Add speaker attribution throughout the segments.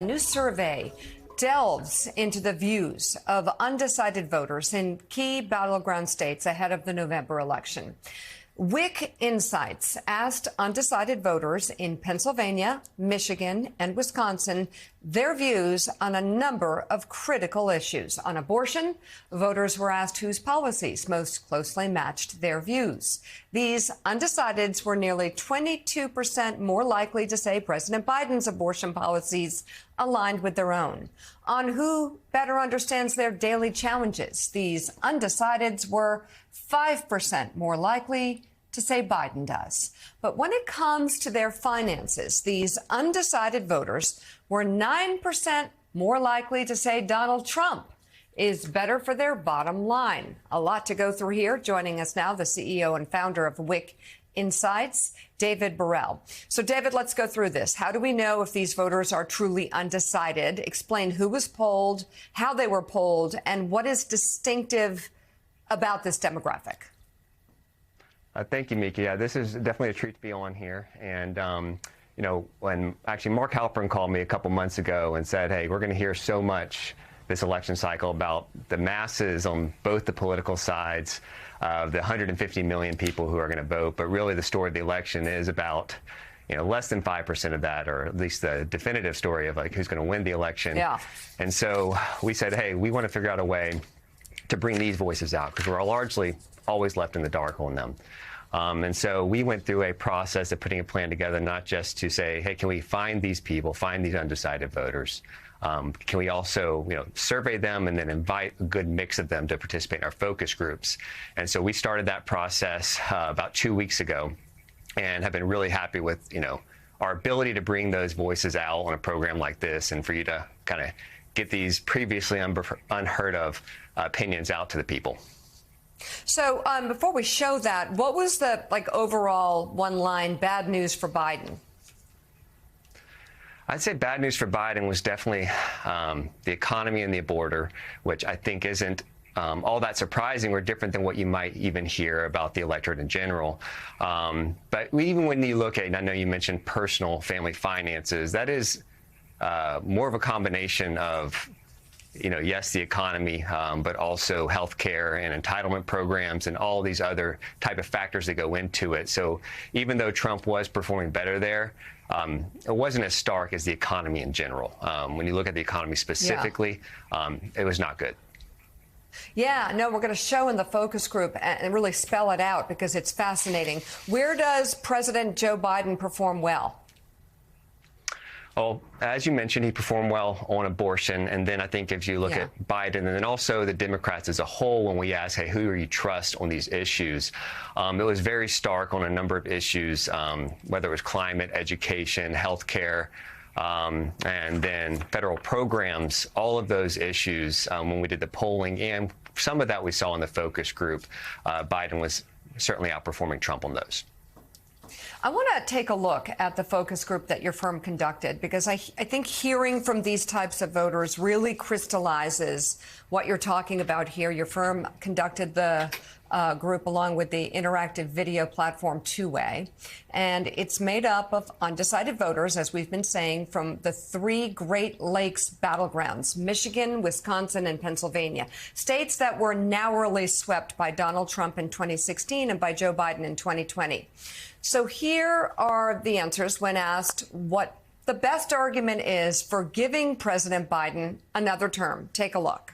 Speaker 1: A new survey delves into the views of undecided voters in key battleground states ahead of the November election. WIC Insights asked undecided voters in Pennsylvania, Michigan, and Wisconsin their views on a number of critical issues. On abortion, voters were asked whose policies most closely matched their views. These undecideds were nearly 22% more likely to say President Biden's abortion policies aligned with their own. On who better understands their daily challenges, these undecideds were 5% more likely to say Biden does. But when it comes to their finances, these undecided voters were 9% more likely to say Donald Trump is better for their bottom line. A lot to go through here. Joining us now, the CEO and founder of WIC Insights, David Burrell. So, David, let's go through this. How do we know if these voters are truly undecided? Explain who was polled, how they were polled, and what is distinctive about this demographic.
Speaker 2: Thank you, Miki. Yeah, this is definitely a treat to be on here. And, you know, when actually Mark Halperin called me a couple months ago and said, hey, we're going to hear so much this election cycle about the masses on both the political sides of the 150 million people who are going to vote. But really the story of the election is about, you know, less than 5% of that, or at least the definitive story of like who's going to win the election.
Speaker 1: Yeah.
Speaker 2: And so we said, hey, we want to figure out a way to bring these voices out because we're largely always left in the dark on them. And so we went through a process of putting a plan together, not just to say, hey, can we find these people, find these undecided voters? Can we also, you know, survey them and then invite a good mix of them to participate in our focus groups? And so we started that process about 2 weeks ago and have been really happy with, you know, our ability to bring those voices out on a program like this and for you to kind of get these previously unheard of opinions out to the people.
Speaker 1: So before we show that, what was the overall one line bad news for Biden?
Speaker 2: I'd say bad news for Biden was definitely the economy and the border, which I think isn't all that surprising or different than what you might even hear about the electorate in general. But even when you look at, and I know you mentioned personal family finances, that is more of a combination of, you know, yes, the economy, but also health care and entitlement programs and all these other type of factors that go into it. So even though Trump was performing better there, it wasn't as stark as the economy in general. When you look at the economy specifically, it was not good.
Speaker 1: Yeah, no, we're going to show in the focus group and really spell it out because it's fascinating. Where does President Joe Biden perform well?
Speaker 2: Well, as you mentioned, he performed well on abortion. And then I think if you look at Biden and then also the Democrats as a whole, when we ask, hey, who do you trust on these issues? It was very stark on a number of issues, whether it was climate, education, health care, and then federal programs, all of those issues when we did the polling. And some of that we saw in the focus group, Biden was certainly outperforming Trump on those.
Speaker 1: I want to take a look at the focus group that your firm conducted, because I think hearing from these types of voters really crystallizes what you're talking about here. Your firm conducted the group along with the interactive video platform Two Way, and it's made up of undecided voters, as we've been saying, from the three Great Lakes battlegrounds, Michigan, Wisconsin, and Pennsylvania, states that were narrowly swept by Donald Trump in 2016 and by Joe Biden in 2020. So here are the answers when asked what the best argument is for giving President Biden another term. Take a look.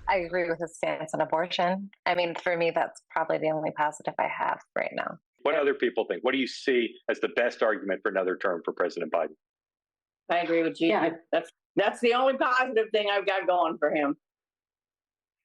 Speaker 3: I agree with his stance on abortion. I mean, for me, that's probably the only positive I have right now.
Speaker 4: What other people think? What do you see as the best argument for another term for President Biden?
Speaker 5: I agree with you. Yeah, that's the only positive thing I've got going for him.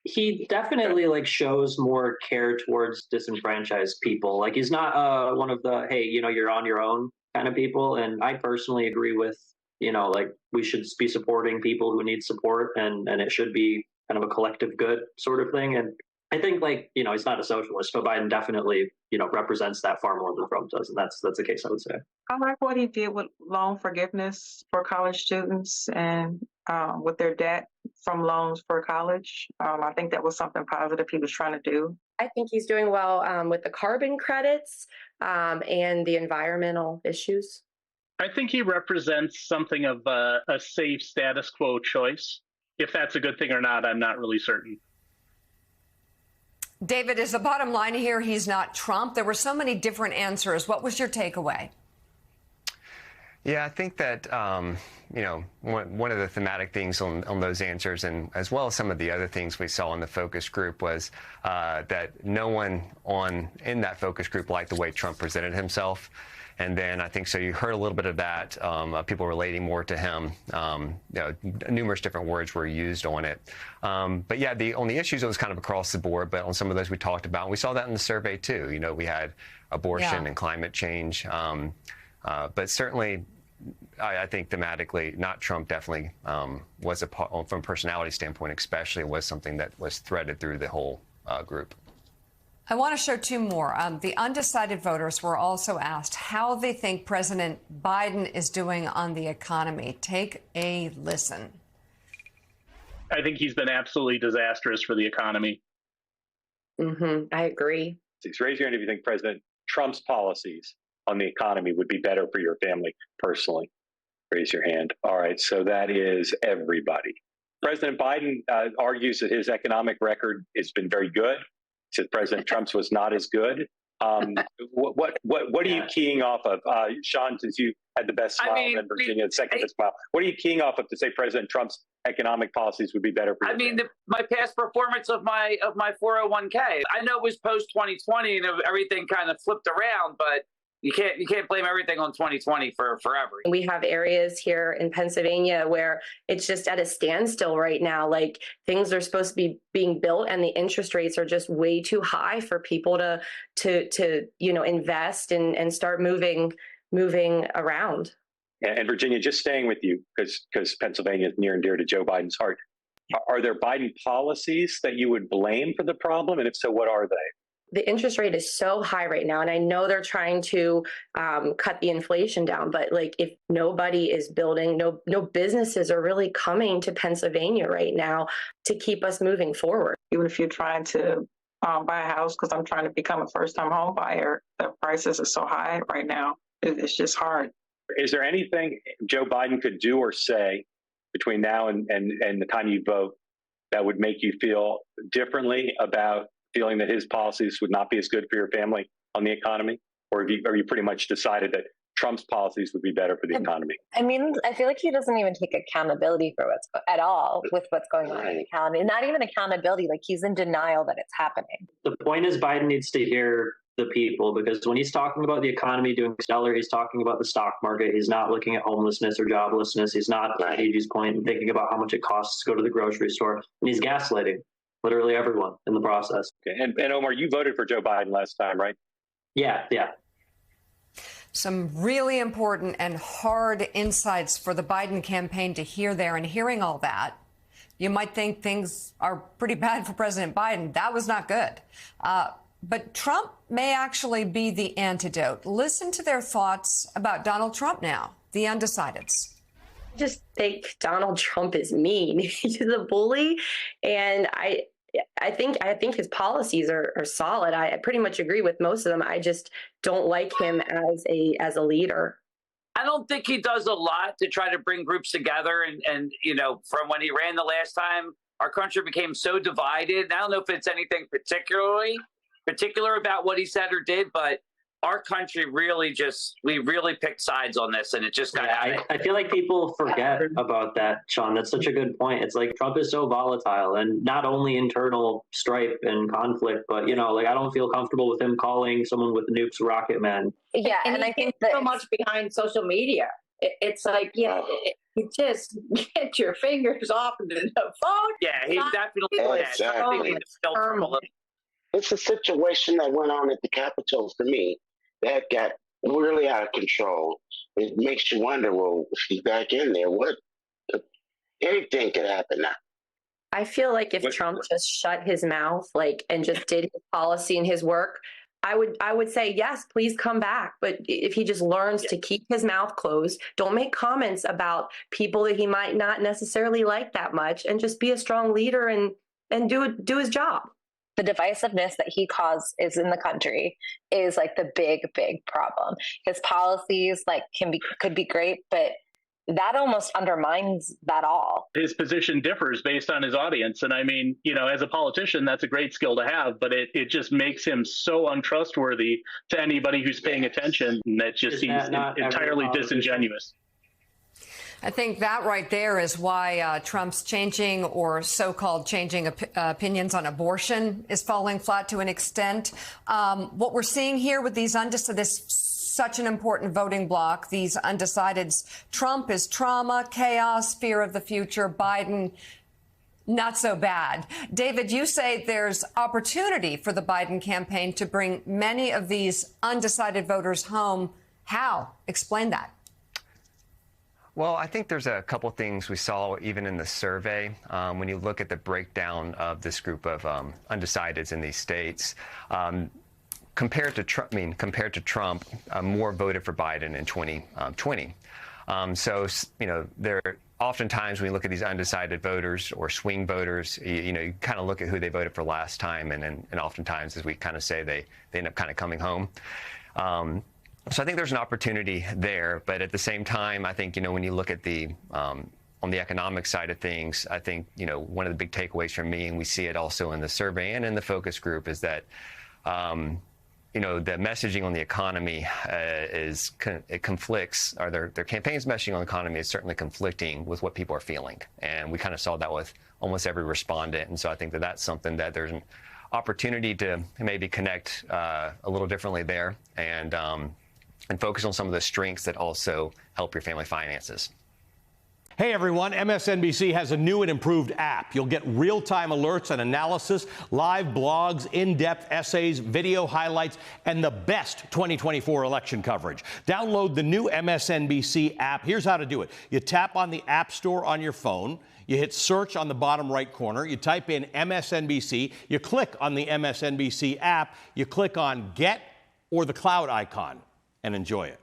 Speaker 6: He definitely shows more care towards disenfranchised people. Like, he's not one of the, hey, you know, you're on your own kind of people. And I personally agree with, you know, we should be supporting people who need support, and it should be kind of a collective good sort of thing. And I think, you know, he's not a socialist, but Biden definitely, you know, represents that far more than Trump does. And that's the case, I would say.
Speaker 7: I like what he did with loan forgiveness for college students and with their debt from loans for college. I think that was something positive he was trying to do.
Speaker 8: I think he's doing well with the carbon credits and the environmental issues. I think he represents something of a safe status quo choice. If that's a good thing or not, I'm not really certain.
Speaker 1: David, is the bottom line here he's not Trump? There were so many different answers. What was your takeaway?
Speaker 2: Yeah, I think that, one of the thematic things on those answers, and as well as some of the other things we saw in the focus group, was that no one in that focus group liked the way Trump presented himself. And then I think so you heard a little bit of that, people relating more to him. Numerous different words were used on it. But yeah, on the issues, it was kind of across the board. But on some of those we talked about, and we saw that in the survey too. We had abortion and climate change. But certainly, I think thematically, not Trump definitely was from a personality standpoint, especially was something that was threaded through the whole group.
Speaker 1: I want to show two more. The undecided voters were also asked how they think President Biden is doing on the economy. Take a listen.
Speaker 8: I think he's been absolutely disastrous for the economy.
Speaker 5: I agree.
Speaker 4: Raise your hand if you think President Trump's policies on the economy would be better for your family personally. Raise your hand. All right, so that is everybody. President Biden argues that his economic record has been very good. He said President Trump's was not as good. What are you keying off of, Sean? Since you had the best smile, and Virginia the second best smile. What are you keying off of to say President Trump's economic policies would be better for you?
Speaker 9: My past performance of my 401k. I know it was post 2020 and everything kind of flipped around, but you can't blame everything on 2020 for forever.
Speaker 10: We have areas here in Pennsylvania where it's just at a standstill right now. Like things are supposed to be being built and the interest rates are just way too high for people to invest and start moving around.
Speaker 4: And Virginia, just staying with you because Pennsylvania is near and dear to Joe Biden's heart. Are there Biden policies that you would blame for the problem? And if so, what are they?
Speaker 10: The interest rate is so high right now, and I know they're trying to cut the inflation down, but like if nobody is building, no businesses are really coming to Pennsylvania right now to keep us moving forward.
Speaker 7: Even if you're trying to buy a house, because I'm trying to become a first-time home buyer, the prices are so high right now. It's just hard.
Speaker 4: Is there anything Joe Biden could do or say between now and the time you vote that would make you feel differently about feeling that his policies would not be as good for your family on the economy? Or are you pretty much decided that Trump's policies would be better for the economy?
Speaker 3: I mean, I feel like he doesn't even take accountability for what's going on in the economy. Not even accountability, like he's in denial that it's happening.
Speaker 6: The point is Biden needs to hear the people, because when he's talking about the economy doing stellar, he's talking about the stock market. He's not looking at homelessness or joblessness. He's not, at Gigi's point, thinking about how much it costs to go to the grocery store. And he's gaslighting literally everyone in the process.
Speaker 4: Okay. And Omar, you voted for Joe Biden last time, right?
Speaker 6: Yeah.
Speaker 1: Some really important and hard insights for the Biden campaign to hear there. And hearing all that, you might think things are pretty bad for President Biden. That was not good. But Trump may actually be the antidote. Listen to their thoughts about Donald Trump now, the undecideds.
Speaker 10: I just think Donald Trump is mean. He's a bully, and I think his policies are solid. I pretty much agree with most of them. I just don't like him as a leader.
Speaker 9: I don't think he does a lot to try to bring groups together. And from when he ran the last time, our country became so divided. I don't know if it's anything particular about what he said or did, but our country really picked sides on this, and it just got out.
Speaker 6: I feel like people forget about that, Sean. That's such a good point. It's like Trump is so volatile, and not only internal strife and conflict, but I don't feel comfortable with him calling someone with nukes Rocket Man.
Speaker 3: Yeah, and I think that
Speaker 5: so much behind social media. It's like, you just get your fingers off the phone.
Speaker 9: Yeah, he definitely
Speaker 11: Exactly. It's a situation that went on at the Capitol for me that got really out of control. It makes you wonder, well, if he's back in there, anything could happen now.
Speaker 10: I feel like if Trump just shut his mouth, and just did his policy and his work, I would say, yes, please come back. But if he just learns to keep his mouth closed, don't make comments about people that he might not necessarily like that much, and just be a strong leader and do his job.
Speaker 3: the divisiveness that he causes in the country is like the big problem. His policies could be great, but that almost undermines that all.
Speaker 8: His position differs based on his audience. And I mean, as a politician, that's a great skill to have, but it just makes him so untrustworthy to anybody who's paying attention that just seems entirely disingenuous.
Speaker 1: I think that right there is why Trump's changing or so-called changing opinions on abortion is falling flat to an extent. What we're seeing here with these such an important voting bloc, these undecideds, Trump is trauma, chaos, fear of the future, Biden, not so bad. David, you say there's opportunity for the Biden campaign to bring many of these undecided voters home. How? Explain that.
Speaker 2: Well, I think there's a couple things we saw even in the survey. When you look at the breakdown of this group of undecideds in these states, compared to Trump, more voted for Biden in 2020. So, there oftentimes when you look at these undecided voters or swing voters, you kind of look at who they voted for last time, and oftentimes, as we kind of say, they end up kind of coming home. So I think there's an opportunity there, but at the same time, I think, when you look at on the economic side of things, I think, one of the big takeaways from me, and we see it also in the survey and in the focus group, is that, the messaging on the economy it conflicts, or their campaign's messaging on the economy is certainly conflicting with what people are feeling. And we kind of saw that with almost every respondent. And so I think that that's something that there's an opportunity to maybe connect a little differently there and focus on some of the strengths that also help your family finances.
Speaker 12: Hey everyone, MSNBC has a new and improved app. You'll get real-time alerts and analysis, live blogs, in-depth essays, video highlights, and the best 2024 election coverage. Download the new MSNBC app. Here's how to do it. You tap on the App Store on your phone. You hit search on the bottom right corner. You type in MSNBC. You click on the MSNBC app. You click on Get or the cloud icon and enjoy it.